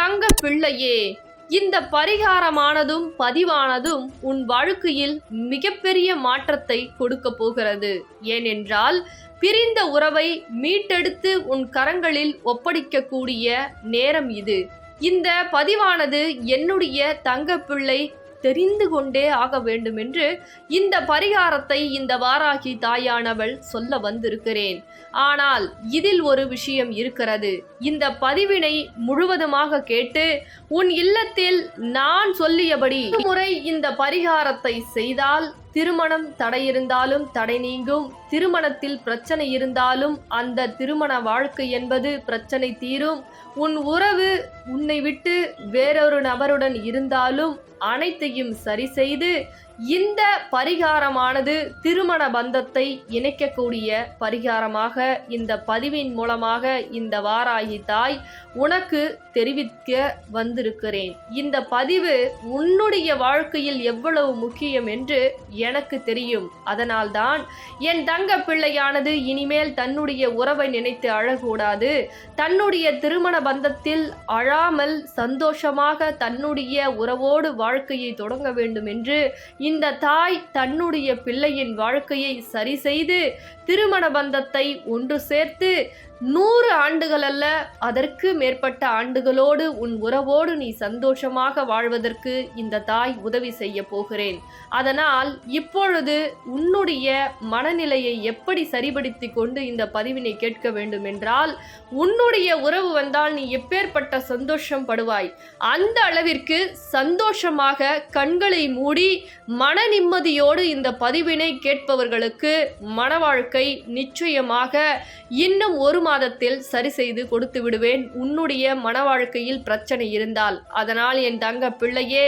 தங்க பிள்ளையே, இந்த பரிகாரமானதும் பதிவானதும் உன் வாழ்க்கையில் மிகப்பெரிய மாற்றத்தை கொடுக்க போகிறது. ஏனென்றால் பிரிந்த உறவை மீட்டெடுத்து உன் கரங்களில் ஒப்படைக்கக்கூடிய நேரம் இது. இந்த பதிவானது என்னுடைய தங்கப்பிள்ளை தெரிந்து கொண்டே ஆக வேண்டும் என்று இந்த பரிகாரத்தை இந்த வாராகி தாயானவள் சொல்ல வந்திருக்கிறேன். ஆனால் இதில் ஒரு விஷயம் இருக்கிறது. இந்த பதிவினை முழுவதுமாக கேட்டு உன் இல்லத்தில் நான் சொல்லியபடி முறை இந்த பரிகாரத்தை செய்தால் திருமணம் தடை இருந்தாலும் தடை நீங்கும். திருமணத்தில் பிரச்சனை இருந்தாலும் அந்த திருமண வாழ்க்கை என்பது பிரச்சனை தீரும். உன் உறவு உன்னை விட்டு வேறொரு நபருடன் இருந்தாலும் அனைத்தையும் சரி செய்து இந்த பரிகாரமானது திருமண பந்தத்தை இணைக்கக்கூடிய பரிகாரமாக இந்த பதிவின் மூலமாக இந்த வாராகி தாய் உனக்கு தெரிவிக்க வந்திருக்கிறேன். இந்த பதிவு உன்னுடைய வாழ்க்கையில் எவ்வளவு முக்கியம் என்று எனக்கு தெரியும். அதனால்தான் என் தங்க பிள்ளையானது இனிமேல் தன்னுடைய உறவை நினைத்து அழக்கூடாது. தன்னுடைய திருமண பந்தத்தில் அழாமல் சந்தோஷமாக தன்னுடைய உறவோடு வாழ்க்கையை தொடங்க வேண்டும் என்று இந்த தாய் தன்னுடைய பிள்ளையின் வாழ்க்கையை சரி செய்து திருமண பந்தத்தை ஒன்று சேர்த்து 100 ஆண்டுகள் அல்ல, அதற்கு மேற்பட்ட ஆண்டுகளோடு உன் உறவோடு நீ சந்தோஷமாக வாழ்வதற்கு இந்த தாய் உதவி செய்ய போகிறேன். அதனால் இப்பொழுது உன்னுடைய மனநிலையை எப்படி சரிபடுத்தி கொண்டு இந்த பதிவினை கேட்க வேண்டும் என்றால், உன்னுடைய உறவு வந்தால் நீ எப்பேற்பட்ட சந்தோஷம் படுவாய். அந்த அளவிற்கு சந்தோஷமாக கண்களை மூடி மன நிம்மதியோடு இந்த பதிவினை கேட்பவர்களுக்கு மன வாழ்க்கை நிச்சயமாக இன்னும் 1 மாதத்தில் சரி செய்து கொடுத்து விடுவேன். உன்னுடைய மன வாழ்க்கையில் பிரச்சனை இருந்தால். அதனால் என் தங்க பிள்ளையே,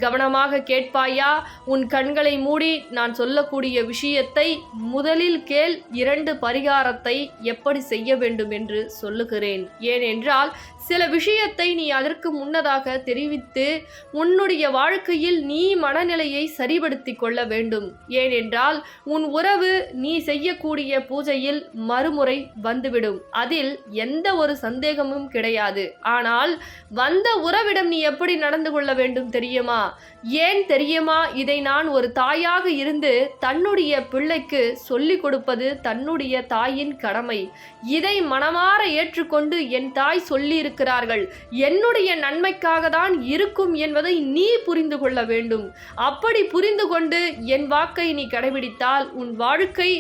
கவனமாக கேட்பாயா? உன் கண்களை மூடி நான் சொல்லக்கூடிய விஷயத்தை முதலில் கேள். 2 பரிகாரத்தை எப்படி செய்ய வேண்டும் என்று சொல்லுகிறேன். ஏனென்றால் சில விஷயத்தை நீ அதற்கு முன்னதாக தெரிவித்து உன்னுடைய வாழ்க்கையில் நீ மனநிலையை சரிபடுத்தி கொள்ள வேண்டும். ஏனென்றால் உன் உறவு நீ செய்யக்கூடிய பூஜையில் மறுமுறை வந்துவிடும். அதில் எந்த ஒரு சந்தேகமும் கிடையாது. ஆனால் வந்த உறவிடம் நீ எப்படி நடந்து கொள்ள வேண்டும் தெரியுமா? ஏன் தெரியுமா? இதை நான் ஒரு தாயாக இருந்து தன்னுடைய பிள்ளைக்கு சொல்லிக் கொடுப்பது தன்னுடைய தாயின் கடமை. இதை மனமாற ஏற்றுக்கொண்டு என் தாய் சொல்லி இருக்கிறார்கள், என்னுடைய நன்மைக்காக தான் இருக்கும் என்பதை நீ புரிந்து கொள்ள வேண்டும். அப்படி புரிந்து கொண்டு என் வாக்கை நீ கடைபிடித்தால் உன் வாழ்க்கை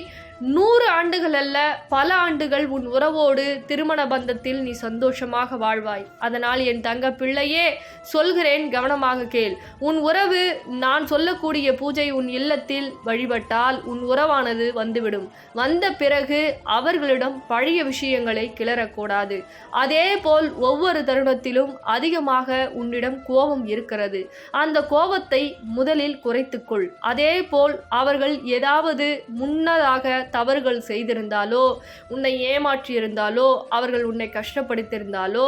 100 ஆண்டுகள் அல்ல, பல ஆண்டுகள் உன் உறவோடு திருமண பந்தத்தில் நீ சந்தோஷமாக வாழ்வாய். அதனால் என் தங்க பிள்ளையே சொல்கிறேன், கவனமாக கேள். உன் உறவு நான் சொல்லக்கூடிய பூஜை உன் இல்லத்தில் வழிபட்டால் உன் உறவானது வந்துவிடும். வந்த பிறகு அவர்களிடம் பழைய விஷயங்களை கிளறக்கூடாது. அதே போல் ஒவ்வொரு தருணத்திலும் அதிகமாக உன்னிடம் கோபம் இருக்கிறது. அந்த கோபத்தை முதலில் குறைத்துக்கொள். அதே போல் அவர்கள் ஏதாவது முன்னதாக தவறுகள் செய்திருந்தாலோ, உன்னை ஏமாற்றியிருந்தாலோ, அவர்கள் உன்னை கஷ்டப்படுத்தியிருந்தாலோ,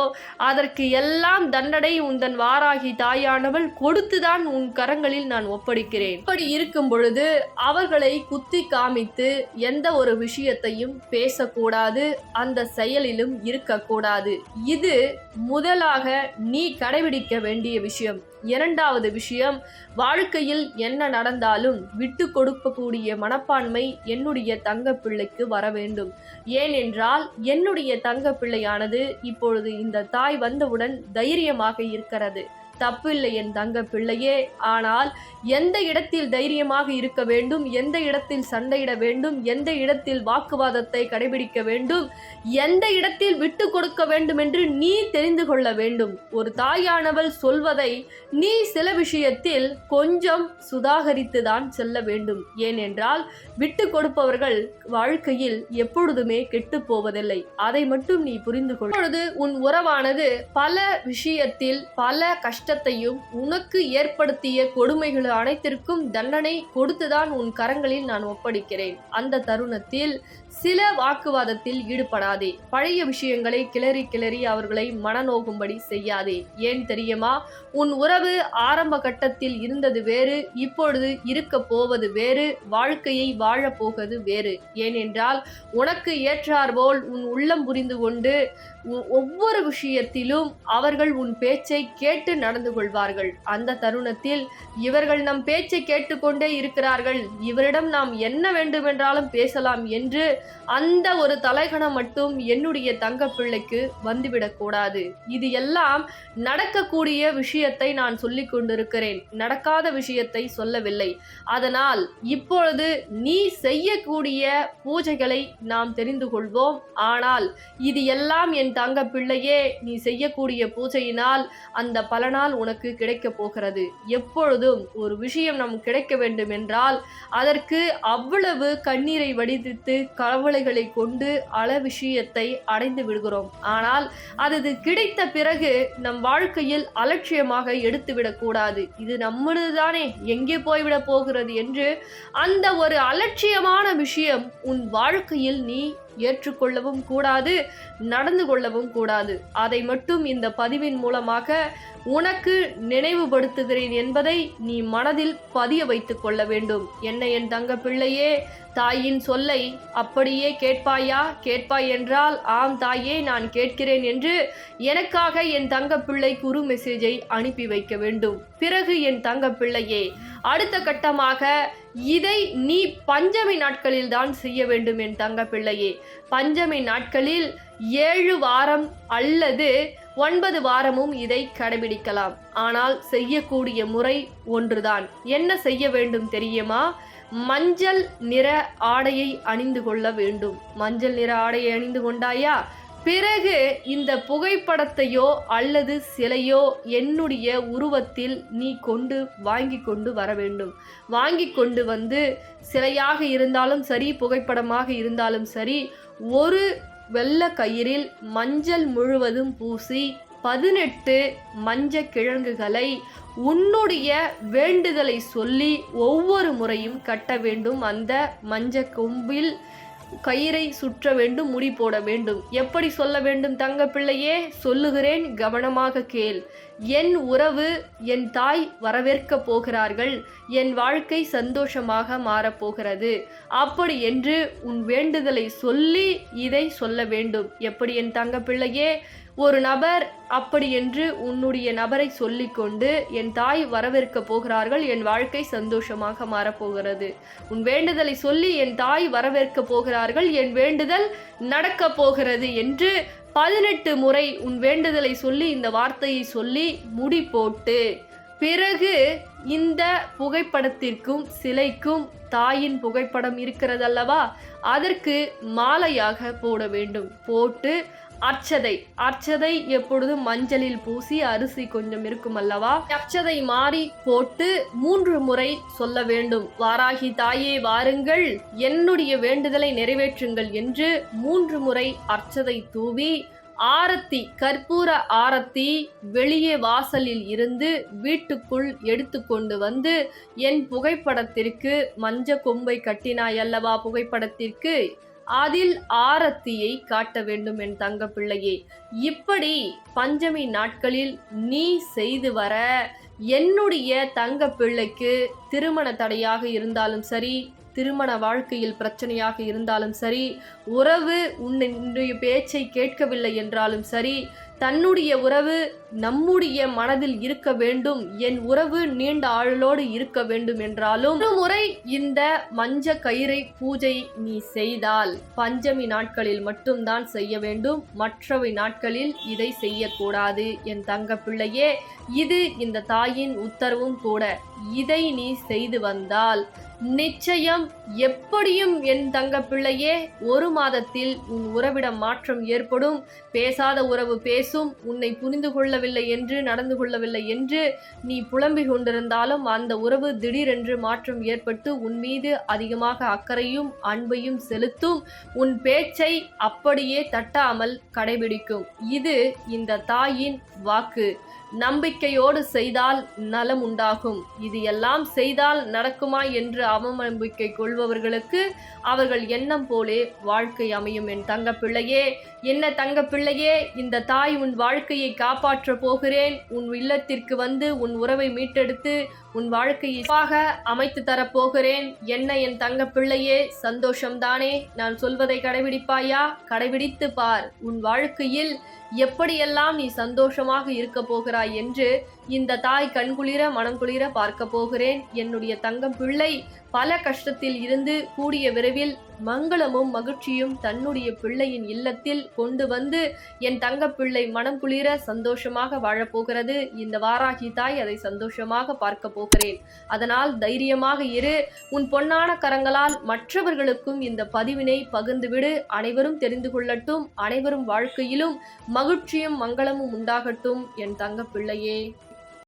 அதற்கு எல்லாம் தண்டனை உந்தன் வாராகி தாயானவள் கொடுத்துதான் உன் கரங்களில் நான் ஒப்படைக்கிறேன். இப்படி இருக்கும் பொழுது அவர்களை குத்தி காமித்து எந்த ஒரு விஷயத்தையும் பேசக்கூடாது, அந்த செயலிலும் இருக்கக்கூடாது. இது முதலாக நீ கடைபிடிக்க வேண்டிய விஷயம். 2வது விஷயம், வாழ்க்கையில் என்ன நடந்தாலும் விட்டு கொடுக்கக்கூடிய மனப்பான்மை என்னுடைய தங்க பிள்ளைக்கு வர வேண்டும். ஏனென்றால் என்னுடைய தங்க பிள்ளையானது இப்பொழுது இந்த தாய் வந்தவுடன் தைரியமாக இருக்கிறது. தப்பில்லை என் தங்க பிள்ளையே. ஆனால் எந்த இடத்தில் தைரியமாக இருக்க வேண்டும், எந்த இடத்தில் சண்டையிட வேண்டும், எந்த இடத்தில் வாக்குவாதத்தை கடைபிடிக்க வேண்டும், எந்த இடத்தில் விட்டு கொடுக்க வேண்டும் என்று நீ தெரிந்து கொள்ள வேண்டும். ஒரு தாயானவள் சொல்வதை நீ சில விஷயத்தில் கொஞ்சம் சுதாகரித்து தான் செல்ல வேண்டும். ஏனென்றால் விட்டு கொடுப்பவர்கள் வாழ்க்கையில் எப்பொழுதுமே கெட்டு போவதில்லை. அதை மட்டும் நீ புரிந்து கொள். இப்பொழுது உன் உறவானது பல விஷயத்தில் பல கஷ்டத்தையும் உனக்கு ஏற்படுத்திய கொடுமைகள் அனைத்திற்கும் தண்டனை கொடுத்துதான் உன் கரங்களில் நான் ஒப்படைக்கிறேன். அந்த தருணத்தில் சில வாக்குவாதத்தில் ஈடுபடாதே. பழைய விஷயங்களை கிளறி கிளறி அவர்களை மனநோகும்படி செய்யாதே. ஏன் தெரியுமா? உன் உறவு ஆரம்ப கட்டத்தில் இருந்தது வேறு, இப்பொழுது இருக்க போவது வேறு, வாழ்க்கையை வாழப்போவது வேறு. ஏனென்றால் உனக்கு ஏற்றாற்போல் உன் உள்ளம் புரிந்து கொண்டு ஒவ்வொரு விஷயத்திலும் அவர்கள் உன் பேச்சை கேட்டு நடந்து கொள்வார்கள். அந்த தருணத்தில் இவர்கள் நம் பேச்சை கேட்டுக்கொண்டே இருக்கிறார்கள், இவரிடம் நாம் என்ன வேண்டுமென்றாலும் பேசலாம் என்று அந்த ஒரு தலைகணம் மட்டும் என்னுடைய தங்க பிள்ளைக்கு வந்துவிடக்கூடாது. இது எல்லாம் நடக்கக்கூடிய விஷயத்தை நான் சொல்லிக் கொண்டிருக்கிறேன், நடக்காத விஷயத்தை சொல்லவில்லை. அதனால் இப்பொழுது நீ செய்யக்கூடிய பூஜைகளை நாம் தெரிந்து கொள்வோம். ஆனால் இது எல்லாம் என் தங்க பிள்ளையே, நீ செய்யக்கூடிய பூஜையினால் அந்த பலனால் உனக்கு கிடைக்க போகிறது. எப்பொழுதும் ஒரு விஷயம் நம் கிடைக்க வேண்டும் என்றால் அதற்கு அவ்வளவு கண்ணீரை வடித்து கவலைகளை கொண்டு விஷயத்தை அடைந்து விடுகிறோம். ஆனால் அது கிடைத்த பிறகு நம் வாழ்க்கையில் அலட்சியமாக எடுத்துவிடக் கூடாது. இது நம்மளுதானே, எங்கே போய்விட போகிறது என்று அந்த ஒரு அலட்சியமான விஷயம் உன் வாழ்க்கையில் நீ ஏற்றுக்கொள்ளவும் கூடாது, நடந்து கொள்ளவும் கூடாது. அதை மட்டும் இந்த பதிவின் மூலமாக உனக்கு நினைவுபடுத்துகிறேன் என்பதை நீ மனதில் பதிய வைத்துக் கொள்ள வேண்டும். என்ன என் தங்க பிள்ளையே, தாயின் சொல்லை அப்படியே கேட்பாயா? கேட்பாய் என்றால் ஆம் தாயே, நான் கேட்கிறேன் என்று எனக்காக என் தங்க பிள்ளை குறு மெசேஜை அனுப்பி வைக்க வேண்டும். பிறகு என் தங்க பிள்ளையே, அடுத்த கட்டமாக இதை நீ பஞ்சமி நாட்களில் தான் செய்ய வேண்டும் என் தங்க பிள்ளையே. பஞ்சமி நாட்களில் 7 வாரம் அல்லது 9 வாரமும் இதை கடைபிடிக்கலாம். ஆனால் செய்யக்கூடிய முறை ஒன்றுதான். என்ன செய்ய வேண்டும் தெரியுமா? மஞ்சள் நிற ஆடையை அணிந்து கொள்ள வேண்டும். மஞ்சள் நிற ஆடையை அணிந்து கொண்டாயா? பிறகு இந்த புகைப்படத்தையோ அல்லது சிலையோ என்னுடைய உருவத்தில் நீ வாங்கி கொண்டு வர வேண்டும். வாங்கி கொண்டு வந்து சிலையாக இருந்தாலும் சரி, புகைப்படமாக இருந்தாலும் சரி, ஒரு வெள்ளை கயிறில் மஞ்சள் முழுவதும் பூசி 18 மஞ்ச கிழங்குகளை உன்னுடைய வேண்டுதலை சொல்லி ஒவ்வொரு முறையும் கட்ட வேண்டும். அந்த மஞ்ச கொம்பில் கயிறை சுற்ற வேண்டும், முடி போட வேண்டும். எப்படி சொல்ல வேண்டும் தங்க பிள்ளையே? சொல்லுகிறேன், கவனமாக கேள். என் உறவு, என் தாய் வரவேற்க போகிறார்கள், என் வாழ்க்கை சந்தோஷமாக மாறப்போகிறது, அப்படி என்று உன் வேண்டுதலை சொல்லி இதை சொல்ல வேண்டும். எப்படி என் தங்க பிள்ளையே? ஒரு நபர் அப்படி என்று உன்னுடைய நபரை சொல்லிக்கொண்டு, என் தாய் வரவேற்க போகிறார்கள், என் வாழ்க்கை சந்தோஷமாக மாறப்போகிறது, உன் வேண்டுதலை சொல்லி என் தாய் வரவேற்க போகிறார்கள், என் வேண்டுதல் நடக்க போகிறது என்று 18 முறை உன் வேண்டுதலை சொல்லி இந்த வார்த்தையை சொல்லி முடி போட்டு, பிறகு இந்த புகைப்படத்திற்கும் சிலைக்கும் தாயின் புகைப்படம் இருக்கிறதல்லவா, அதற்கு மாலையாக போட வேண்டும். போட்டு அர்ச்சதை எப்பொழுதும் மஞ்சளில் பூசி அரிசி கொஞ்சம் இருக்கும் அல்லவா, அர்ச்சதை மாறி போட்டு 3 முறை சொல்ல வேண்டும். வாராகி தாயே வாருங்கள், என்னுடைய வேண்டுதலை நிறைவேற்றுங்கள் என்று 3 முறை அர்ச்சதை தூவி ஆரத்தி, கற்பூர ஆரத்தி வெளியே வாசலில் இருந்து வீட்டுக்குள் எடுத்துக்கொண்டு வந்து என் புகைப்படத்திற்கு மஞ்ச கொம்பை கட்டினாய் அல்லவா, புகைப்படத்திற்கு அதில் ஆரத்தியை காட்ட வேண்டும் என் தங்க பிள்ளையே. இப்படி பஞ்சமி நாட்களில் நீ செய்து வர என்னுடைய தங்க பிள்ளைக்கு திருமண தடையாக இருந்தாலும் சரி, திருமண வாழ்க்கையில் பிரச்சனையாக இருந்தாலும் சரி, உறவு உன்னுடைய பேச்சை கேட்கவில்லை என்றாலும் சரி, தன்னுடைய உறவு நம்முடைய மனதில் இருக்க வேண்டும், என் உறவு நீண்ட ஆயுளோடு இருக்க வேண்டும் என்றாலும் ஒரு முறை இந்த மஞ்ச கயிறை பூஜை நீ செய்தால் பஞ்சமி நாட்களில் மட்டும்தான் செய்ய வேண்டும், மற்றவை நாட்களில் இதை செய்யக்கூடாது என் தங்க பிள்ளையே. இது இந்த தாயின் உத்தரவும் கூட. இதை நீ செய்து வந்தால் நிச்சயம் எப்படியும் என் தங்க பிள்ளையே 1 மாதத்தில் உன் உறவிடம் மாற்றம் ஏற்படும். பேசாத உறவு பேசும். உன்னை புரிந்து கொள்ளவில்லை என்று, நடந்து கொள்ளவில்லை என்று நீ புலம்பிக் கொண்டிருந்தாலும் அந்த உறவு திடீரென்று மாற்றம் ஏற்பட்டு உன் மீது அதிகமாக அக்கறையும் அன்பையும் செலுத்தும். உன் பேச்சை அப்படியே தட்டாமல் கடைபிடிக்கும். இது இந்த தாயின் வாக்கு. நம்பிக்கையோடு செய்தால் நலம் உண்டாகும். இது எல்லாம் செய்தால் நடக்குமா என்று அவநம்பிக்கை கொள்பவர்களுக்கு அவர்கள் எண்ணம் போலே வாழ்க்கை அமையும். என் தங்கப்பிள்ளையே, என்ன தங்கப்பிள்ளையே, இந்த தாய் உன் வாழ்க்கையை காப்பாற்ற போகிறேன், உன் இல்லத்திற்கு வந்து உன் உறவை மீட்டெடுத்து உன் வாழ்க்கையை அமைத்து தரப்போகிறேன். என்ன என் தங்கப்பிள்ளையே, சந்தோஷம்தானே? நான் சொல்வதை கடைபிடிப்பாயா? கடைபிடித்து பார். உன் வாழ்க்கையில் எப்படியெல்லாம் நீ சந்தோஷமாக இருக்க போகிறாய் என்று இந்த தாய் கண்குளிர மனம் குளிர பார்க்க போகிறேன். என்னுடைய தங்கம் பிள்ளை பல கஷ்டத்தில் இருந்து கூடிய விரைவில் மங்களமும் மகிழ்ச்சியும் தன்னுடைய பிள்ளையின் இல்லத்தில் கொண்டு வந்து என் தங்கப்பிள்ளை மனம் குளிர சந்தோஷமாக வாழப்போகிறது. இந்த வாராகி தாய் அதை சந்தோஷமாக பார்க்க போகிறேன். அதனால் தைரியமாக இரு. உன் பொன்னான கரங்களால் மற்றவர்களுக்கும் இந்த பதிவினை பகிர்ந்துவிடு. அனைவரும் தெரிந்து கொள்ளட்டும். அனைவரும் வாழ்க்கையிலும் மகிழ்ச்சியும் மங்களமும் உண்டாகட்டும் என் தங்கப்பிள்ளையே.